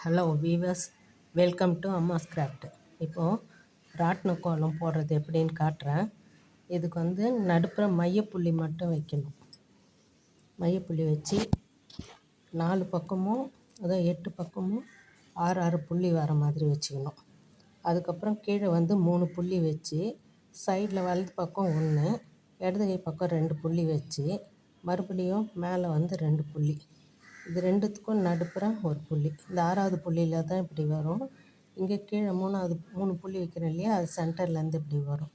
Hello viewers, welcome to Amma's craft. இப்போது ராட்டின கோலம் போடுறது எப்படின்னு காட்டுறேன். இதுக்கு நடுப்புற மையப்புள்ளி மட்டும் வைக்கணும். மையப்புள்ளி வச்சு 4 பக்கமும், அதாவது 8 பக்கமும் 6 புள்ளி வர மாதிரி வச்சுக்கணும். அதுக்கப்புறம் கீழே 3 புள்ளி வச்சு, சைடில் வலது பக்கம் 1, இடது கை பக்கம் 2 புள்ளி வச்சு, மறுபடியும் மேலே 2 புள்ளி, இது ரெண்டுத்துக்கும் நடுப்புற ஒரு புள்ளி. இந்த 6வது புள்ளியில் தான் இப்படி வரும். இங்கே கீழே 3 புள்ளி வைக்கிறேன் இல்லையா, அது சென்டர்லேருந்து இப்படி வரும்.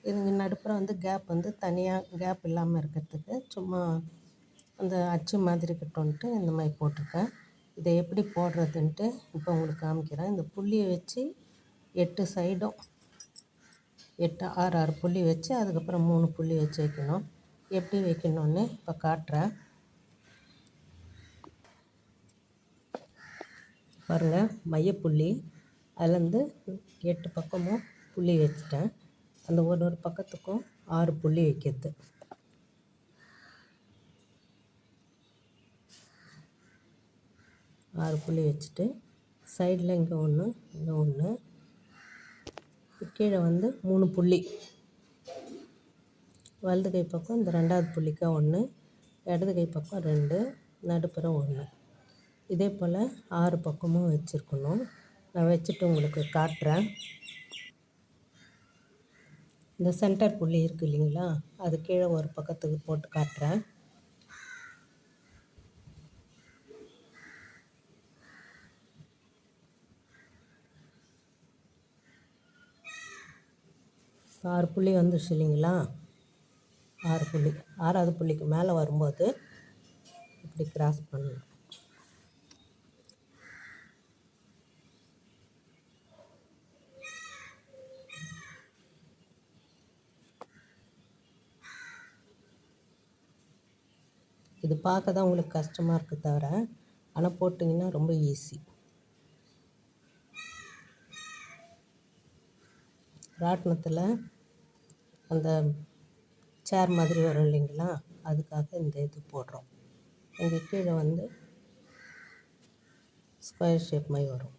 இது நடுப்புற கேப் தனியாக கேப் இல்லாமல் இருக்கிறதுக்கு சும்மா அந்த அச்சு மாதிரி கட்டோன்ட்டு இந்த மாதிரி போட்டிருக்கேன். இதை எப்படி போடுறதுன்ட்டு இப்போ உங்களுக்கு காமிக்கிறேன். இந்த புள்ளியை வச்சு 8 சைடும் 6 புள்ளி வச்சு, அதுக்கப்புறம் 3 புள்ளி வச்சு வைக்கணும். எப்படி வைக்கணும்னு இப்போ காட்டுறேன் பாருங்கள். மையப்புள்ளி அதுலேருந்து 8 பக்கமும் புள்ளி வச்சுட்டேன். அந்த ஒரு பக்கத்துக்கும் 6 புள்ளி வைக்கிறது. ஆறு புள்ளி வச்சுட்டு சைடில் இங்கே 1, இங்கே 1, கீழே 3 புள்ளி, வலது கை பக்கம் இந்த 2வது புள்ளிக்கா 1, இடது கை பக்கம் 2, நடுப்புற 1. இதே போல் 6 பக்கமும் வச்சுருக்கணும். நான் வச்சுட்டு உங்களுக்கு காட்டுறேன். இந்த சென்டர் புள்ளி இருக்குது இல்லைங்களா, அது கீழே ஒரு பக்கத்துக்கு போட்டு காட்டுறேன். ஆறு புள்ளி வந்துடுச்சு இல்லைங்களா, 6 புள்ளி. 6வது புள்ளிக்கு மேலே வரும்போது இப்படி கிராஸ் பண்ணணும். இது பார்க்க தான் உங்களுக்கு கஷ்டமாக இருக்குது தவிர, ஆனால் போட்டிங்கன்னா ரொம்ப ஈஸி. ராட்டினத்தில் அந்த சேர் மாதிரி வரும் இல்லைங்களா, அதுக்காக இந்த இது போடுறோம். இங்கே கீழே ஸ்கொயர் ஷேப் மாதிரி வரும்.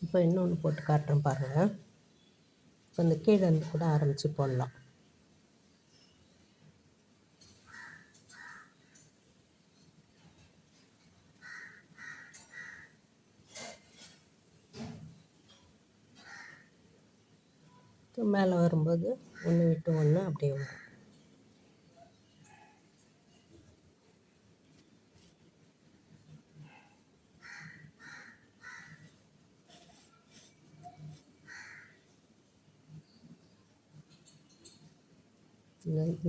இப்போ இன்னொன்று போட்டு காட்டுறேன் பாருங்கள். இப்போ இந்த கீழே கூட ஆரம்பித்து போடலாம். மேலே வரும்போது 1 விட்டு 1 அப்படியே வரும்.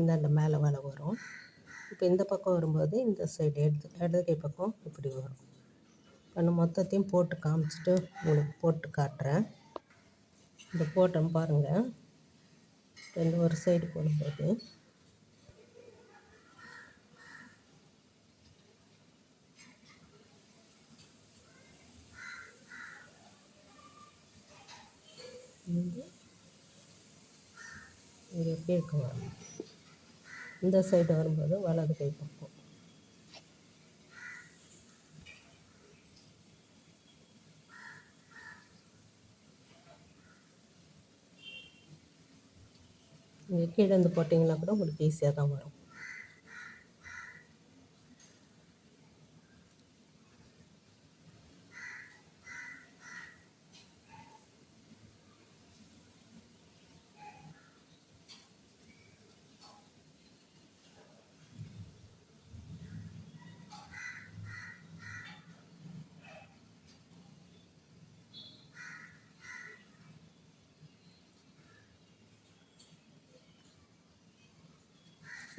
இந்த மேலே வலை வரும். இப்போ இந்த பக்கம் வரும்போது இந்த சைடு இடது கை பக்கம் இப்படி வரும். இப்போ நான் மொத்தத்தையும் போட்டு காமிச்சிட்டு உங்களுக்கு போட்டு காட்டுறேன். இந்த போட்டோம் பாருங்கள். இந்த ஒரு சைடு போடும்போது இங்கே கீழ்க்கு வரும். இந்த சைடு வரும்போது வலது கை பக்கம். இங்கே கீழே போட்டிங்கன்னா கூட உங்களுக்கு ஈஸியாக தான் வரும்.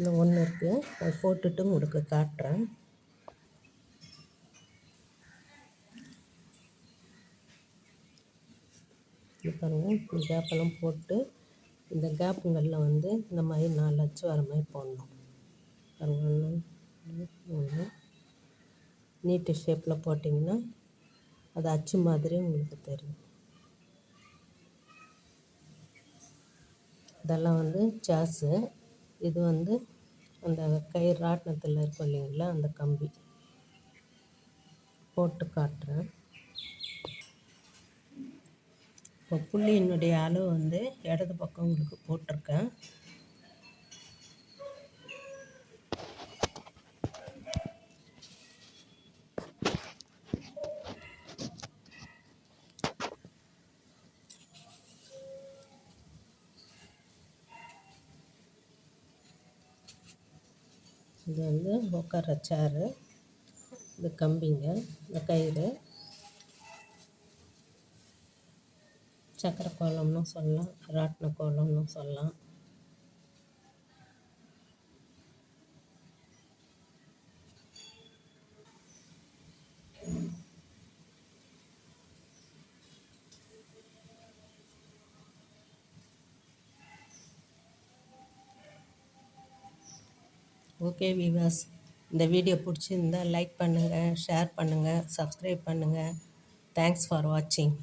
இந்த 1 இருக்குது, அதை போட்டுட்டு உங்களுக்கு காட்டுறேன். இது பாருங்கள். இந்த கேப்பெல்லாம் போட்டு இந்த கேப்புங்களில் இந்த மாதிரி 4 அச்சு வர மாதிரி போடணும். பாருங்கள், 1, 2, 3, நீட்டு ஷேப்பில் போட்டிங்கன்னா அது அச்சு மாதிரி உங்களுக்கு தெரியும். இதெல்லாம் வந்து சாஸு. இது வந்து அந்த கயிறு ராட்டினத்தில் இருக்கும் இல்லைங்களா, அந்த கம்பி. போட்டு காட்டுறேன். இப்போ புள்ளியினுடைய அளவு வந்து இடது பக்கம் உங்களுக்கு போட்டிருக்கேன். இது வந்து உட்கார சேரு, இது கம்பிங்க, இந்த கயிறு, சக்கரை கோலம்னு சொல்லலாம், ராட்டின கோலம்னு சொல்லலாம். ஓகே வீவர்ஸ், இந்த வீடியோ பிடிச்சிருந்தால் லைக் பண்ணுங்கள், ஷேர் பண்ணுங்கள், சப்ஸ்கிரைப் பண்ணுங்கள். தேங்க்ஸ் ஃபார் வாட்சிங்.